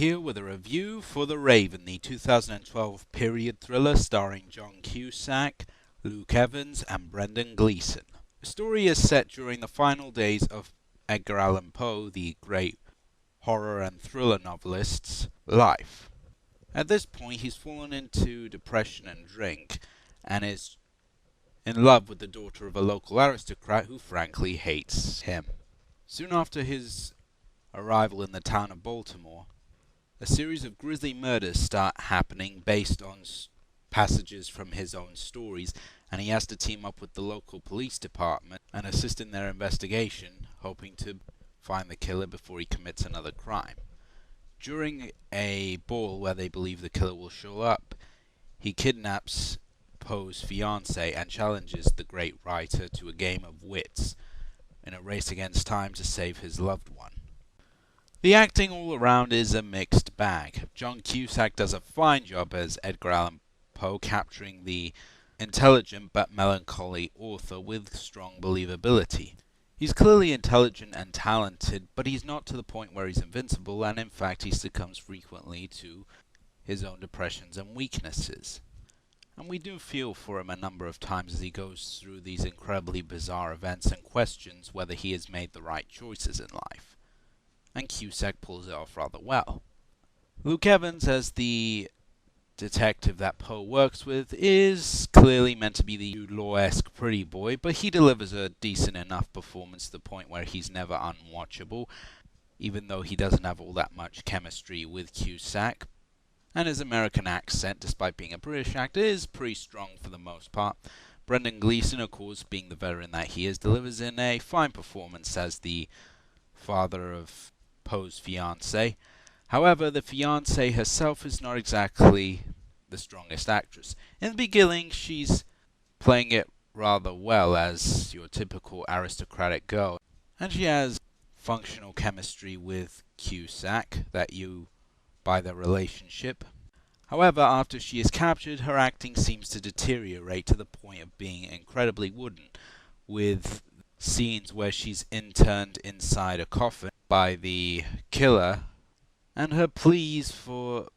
here with a review for The Raven, the 2012 period thriller starring John Cusack, Luke Evans, and Brendan Gleeson. The story is set during the final days of Edgar Allan Poe, the great horror and thriller novelist's life. At this point, he's fallen into depression and drink, and is in love with the daughter of a local aristocrat who frankly hates him. Soon after his arrival in the town of Baltimore, a series of grisly murders start happening based on passages from his own stories, and he has to team up with the local police department and assist in their investigation, hoping to find the killer before he commits another crime. During a ball where they believe the killer will show up, he kidnaps Poe's fiancée and challenges the great writer to a game of wits in a race against time to save his loved one. The acting all around is a mixed bag. John Cusack does a fine job as Edgar Allan Poe, capturing the intelligent but melancholy author with strong believability. He's clearly intelligent and talented, but he's not to the point where he's invincible, and in fact he succumbs frequently to his own depressions and weaknesses. And we do feel for him a number of times as he goes through these incredibly bizarre events and questions whether he has made the right choices in life. And Cusack pulls it off rather well. Luke Evans, as the detective that Poe works with, is clearly meant to be the law-esque pretty boy, but he delivers a decent enough performance to the point where he's never unwatchable, even though he doesn't have all that much chemistry with Cusack. And his American accent, despite being a British actor, is pretty strong for the most part. Brendan Gleeson, of course, being the veteran that he is, delivers in a fine performance as the father of Poe's fiancée. However, the fiancée herself is not exactly the strongest actress. In the beginning, she's playing it rather well as your typical aristocratic girl, and she has functional chemistry with Cusack that you buy their relationship. However, after she is captured, her acting seems to deteriorate to the point of being incredibly wooden, with scenes where she's interned inside a coffin by the killer, and her pleas for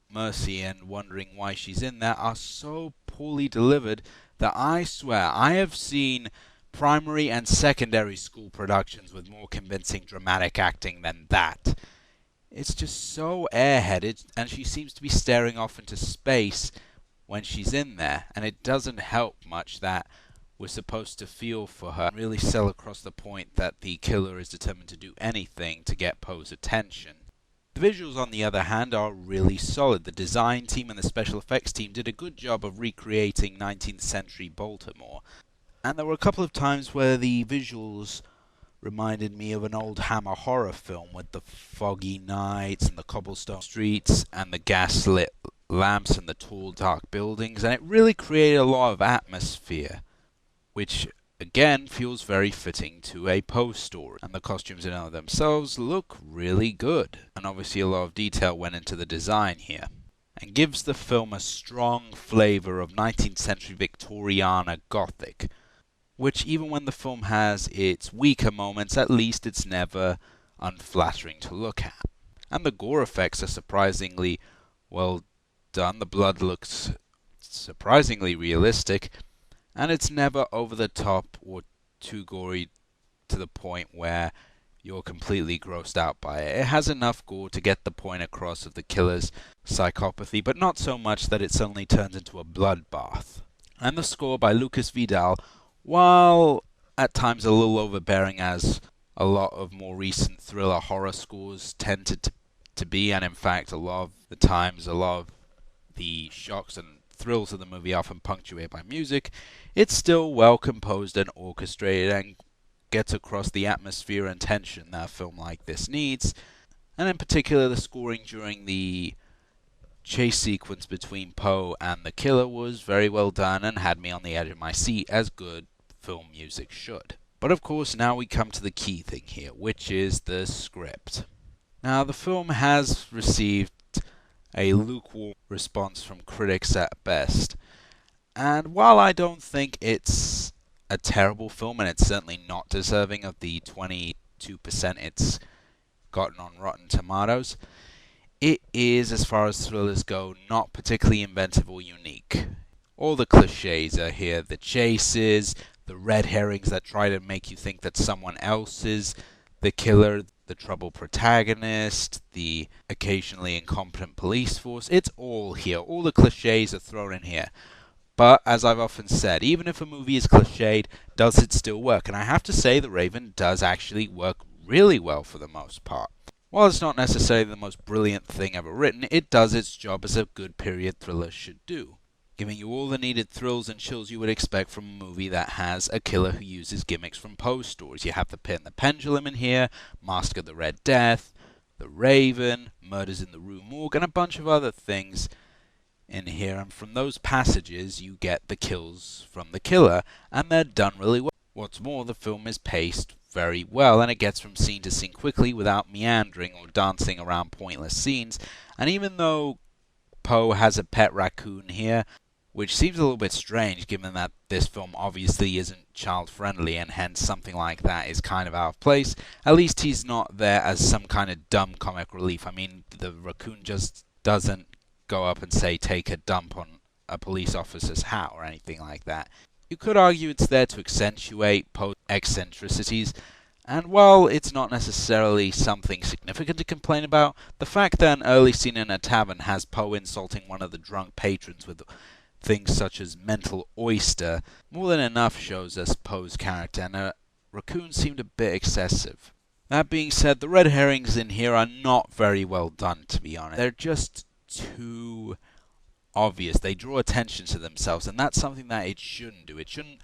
mercy and wondering why she's in there are so poorly delivered that I swear I have seen primary and secondary school productions with more convincing dramatic acting than that. It's just so airheaded, and she seems to be staring off into space when she's in there, and it doesn't help much that we're supposed to feel for her and really sell across the point that the killer is determined to do anything to get Poe's attention. The visuals, on the other hand, are really solid. The design team and the special effects team did a good job of recreating 19th century Baltimore, and there were a couple of times where the visuals reminded me of an old Hammer horror film with the foggy nights and the cobblestone streets and the gas-lit lamps and the tall dark buildings, and it really created a lot of atmosphere, which again feels very fitting to a Poe story. And the costumes in and of themselves look really good, and obviously a lot of detail went into the design here, and gives the film a strong flavour of 19th century Victoriana Gothic, which even when the film has its weaker moments, at least it's never unflattering to look at. And the gore effects are surprisingly well done. The blood looks surprisingly realistic, and it's never over the top or too gory to the point where you're completely grossed out by it. It has enough gore to get the point across of the killer's psychopathy, but not so much that it suddenly turns into a bloodbath. And the score by Lucas Vidal, while at times a little overbearing as a lot of more recent thriller horror scores tended to be, and in fact a lot of the times a lot of the shocks and thrills of the movie often punctuated by music, it's still well composed and orchestrated and gets across the atmosphere and tension that a film like this needs. And in particular, the scoring during the chase sequence between Poe and the killer was very well done and had me on the edge of my seat, as good film music should. But of course, now we come to the key thing here, which is the script. Now, the film has received a lukewarm response from critics at best, and while I don't think it's a terrible film, and it's certainly not deserving of the 22% it's gotten on Rotten Tomatoes, It is, as far as thrillers go, not particularly inventive or unique. All the cliches are here: the chases, the red herrings that try to make you think that someone else is the killer, the troubled protagonist, the occasionally incompetent police force. It's all here. All the cliches are thrown in here. But, as I've often said, even if a movie is cliched, does it still work? And I have to say The Raven does actually work really well for the most part. While it's not necessarily the most brilliant thing ever written, it does its job as a good period thriller should do, giving you all the needed thrills and chills you would expect from a movie that has a killer who uses gimmicks from Poe stories. You have the Pit and the Pendulum in here, Mask of the Red Death, The Raven, Murders in the Rue Morgue, and a bunch of other things in here, and from those passages you get the kills from the killer, and they're done really well. What's more, the film is paced very well, and it gets from scene to scene quickly without meandering or dancing around pointless scenes. And even though Poe has a pet raccoon here, which seems a little bit strange given that this film obviously isn't child friendly, and hence something like that is kind of out of place, at least he's not there as some kind of dumb comic relief. I mean, the raccoon just doesn't go up and say take a dump on a police officer's hat or anything like that. You could argue it's there to accentuate Poe's eccentricities, and while it's not necessarily something significant to complain about, the fact that an early scene in a tavern has Poe insulting one of the drunk patrons with things such as mental oyster more than enough shows us Poe's character, and a raccoon seemed a bit excessive. That being said, the red herrings in here are not very well done, to be honest. They're just too obvious. They draw attention to themselves, and that's something that it shouldn't do. It shouldn't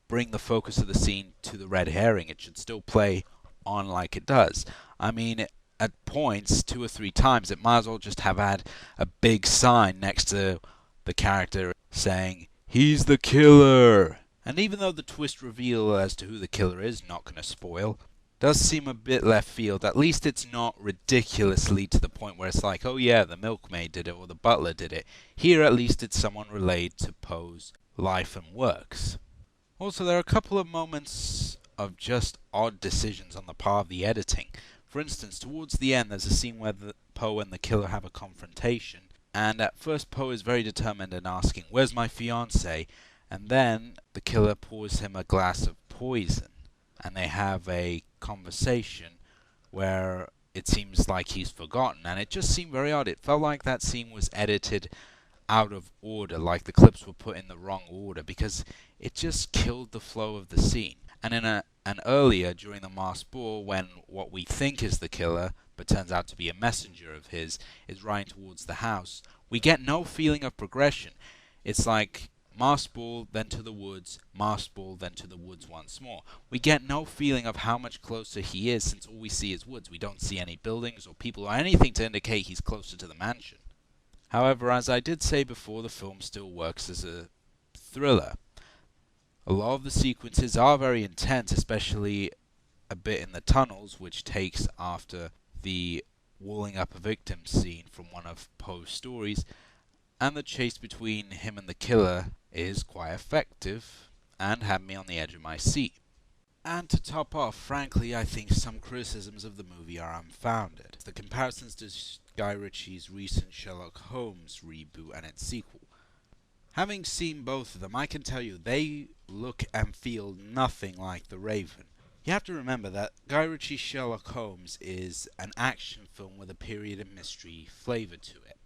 bring the focus of the scene to the red herring. It should still play on like it does. I mean, at points, 2 or 3 times, it might as well just have had a big sign next to the character saying, "He's the killer!" And even though the twist reveal as to who the killer is, not going to spoil, does seem a bit left field, at least it's not ridiculously to the point where it's like, oh yeah, the milkmaid did it or the butler did it. Here at least it's someone related to Poe's life and works. Also, there are a couple of moments of just odd decisions on the part of the editing. For instance, towards the end there's a scene where Poe and the killer have a confrontation, and at first Poe is very determined in asking, "Where's my fiancée?" And then the killer pours him a glass of poison, and they have a conversation where it seems like he's forgotten, and it just seemed very odd. It felt like that scene was edited out of order, like the clips were put in the wrong order, because it just killed the flow of the scene. And in an earlier, during the masked ball, when what we think is the killer, but turns out to be a messenger of his, is riding towards the house, we get no feeling of progression. It's like masked ball, then to the woods, masked ball, then to the woods once more. We get no feeling of how much closer he is, since all we see is woods. We don't see any buildings or people or anything to indicate he's closer to the mansion. However, as I did say before, the film still works as a thriller. A lot of the sequences are very intense, especially a bit in the tunnels, which takes after the walling up a victim scene from one of Poe's stories, and the chase between him and the killer is quite effective and had me on the edge of my seat. And to top off, frankly, I think some criticisms of the movie are unfounded. The comparisons to Guy Ritchie's recent Sherlock Holmes reboot and its sequel. Having seen both of them, I can tell you they look and feel nothing like The Raven. You have to remember that Guy Ritchie's Sherlock Holmes is an action film with a period and mystery flavour to it.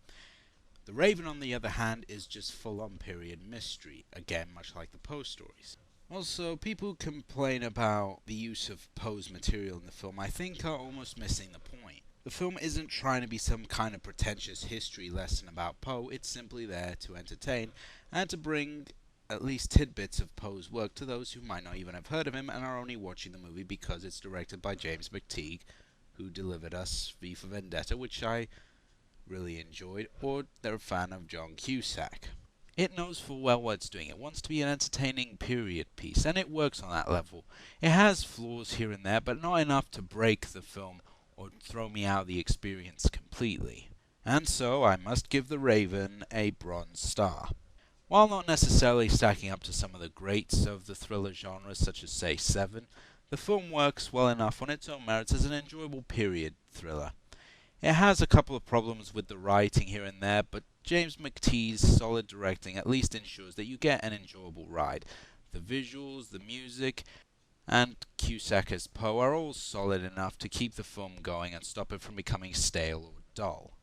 The Raven, on the other hand, is just full-on period mystery, again much like the Poe stories. Also, people who complain about the use of Poe's material in the film, I think are almost missing the point. The film isn't trying to be some kind of pretentious history lesson about Poe, it's simply there to entertain and to bring at least tidbits of Poe's work to those who might not even have heard of him and are only watching the movie because it's directed by James McTeague, who delivered us V for Vendetta, which I really enjoyed, or they're a fan of John Cusack. It knows full well what it's doing. It wants to be an entertaining period piece, and it works on that level. It has flaws here and there, but not enough to break the film or throw me out of the experience completely. And so I must give The Raven a bronze star. While not necessarily stacking up to some of the greats of the thriller genre, such as, say, Seven, the film works well enough on its own merits as an enjoyable period thriller. It has a couple of problems with the writing here and there, but James McTeague's solid directing at least ensures that you get an enjoyable ride. The visuals, the music, and Cusack as Poe are all solid enough to keep the film going and stop it from becoming stale or dull.